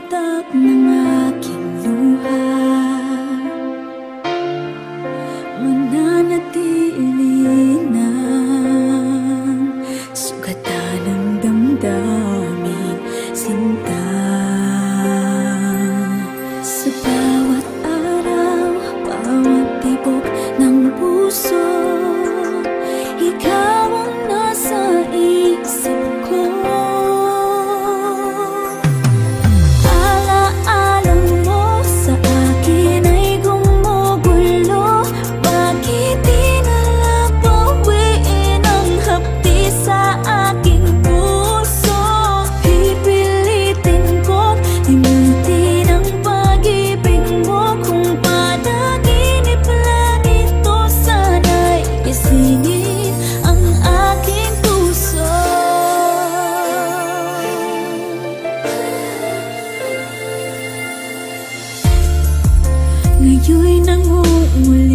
patak ng aking luha, mananatili ng sugatan ng damdamin, sinta. Sa bawat araw, bawat tibok ng puso, ikaw ang nasa isip ko. Alaala mo sa akin ay gumugulo. Bakit di nalang bawiin ang hapdi sa aking puso? Pipilitin kong limutin ang pag-ibig mo. Kung panaginip lang ito, sana'y gisingin ang aking puso. Ngayon'y nangungulila